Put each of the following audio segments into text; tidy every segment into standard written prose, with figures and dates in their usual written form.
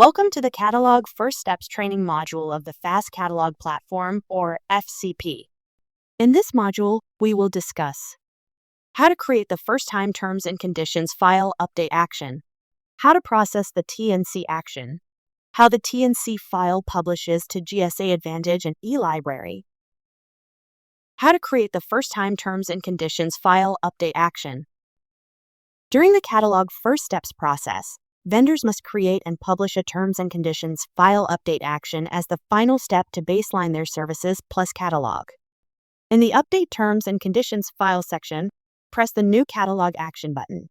Welcome to the Catalog First Steps training module of the Fast Catalog Platform, or FCP. In this module, we will discuss how to create the first-time terms and conditions file update action, how to process the T&C action, how the T&C file publishes to GSA Advantage and eLibrary, how to create the first-time terms and conditions file update action. During the Catalog First Steps process, vendors must create and publish a terms and conditions file update action as the final step to baseline their services plus catalog. In the Update Terms and Conditions File section, press the New Catalog Action button.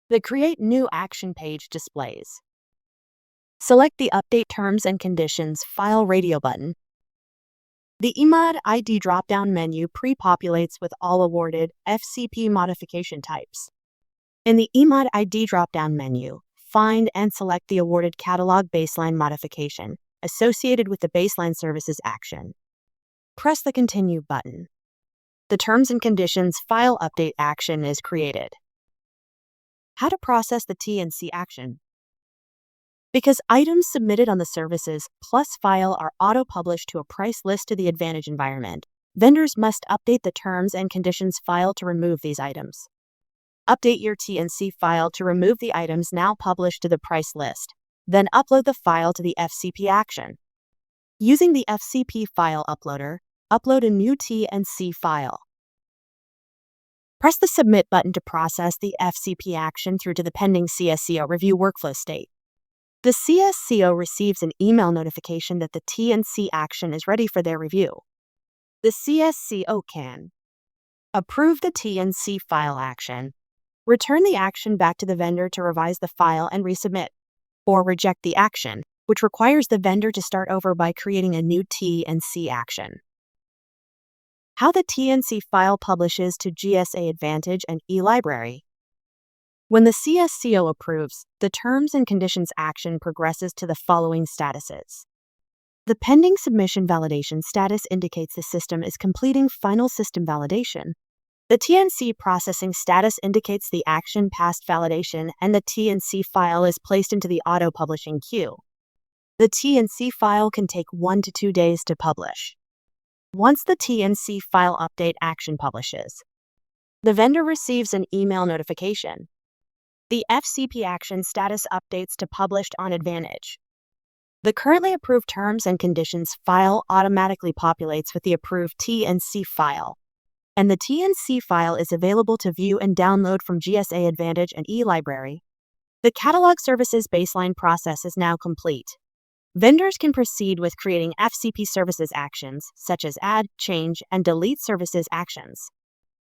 The Create New Action page displays. Select the Update Terms and Conditions File radio button. The EMOD ID drop-down menu pre-populates with all awarded FCP modification types. In the EMOD ID drop-down menu, find and select the awarded catalog baseline modification associated with the baseline services action. Press the Continue button. The Terms and Conditions File Update action is created. How to process the T&C action. Because items submitted on the Services Plus file are auto-published to a price list to the Advantage environment, vendors must update the Terms and Conditions file to remove these items. Update your T&C file to remove the items now published to the price list, then upload the file to the FCP action. Using the FCP file uploader, upload a new T&C file. Press the Submit button to process the FCP action through to the pending CSCO review workflow state. The CSCO receives an email notification that the T&C action is ready for their review. The CSCO can approve the T&C file action, return the action back to the vendor to revise the file and resubmit, or reject the action, which requires the vendor to start over by creating a new T&C action. How the T&C file publishes to GSA Advantage and eLibrary. When the CSCO approves, the Terms and Conditions action progresses to the following statuses. The pending submission validation status indicates the system is completing final system validation. The T&C processing status indicates the action passed validation and the T&C file is placed into the auto-publishing queue. The T&C file can take 1 to 2 days to publish. Once the T&C file update action publishes, the vendor receives an email notification. The FCP action status updates to published on Advantage. The currently approved terms and conditions file automatically populates with the approved T&C file, and the T&C file is available to view and download from GSA Advantage and eLibrary. The Catalog Services baseline process is now complete. Vendors can proceed with creating FCP services actions, such as add, change, and delete services actions.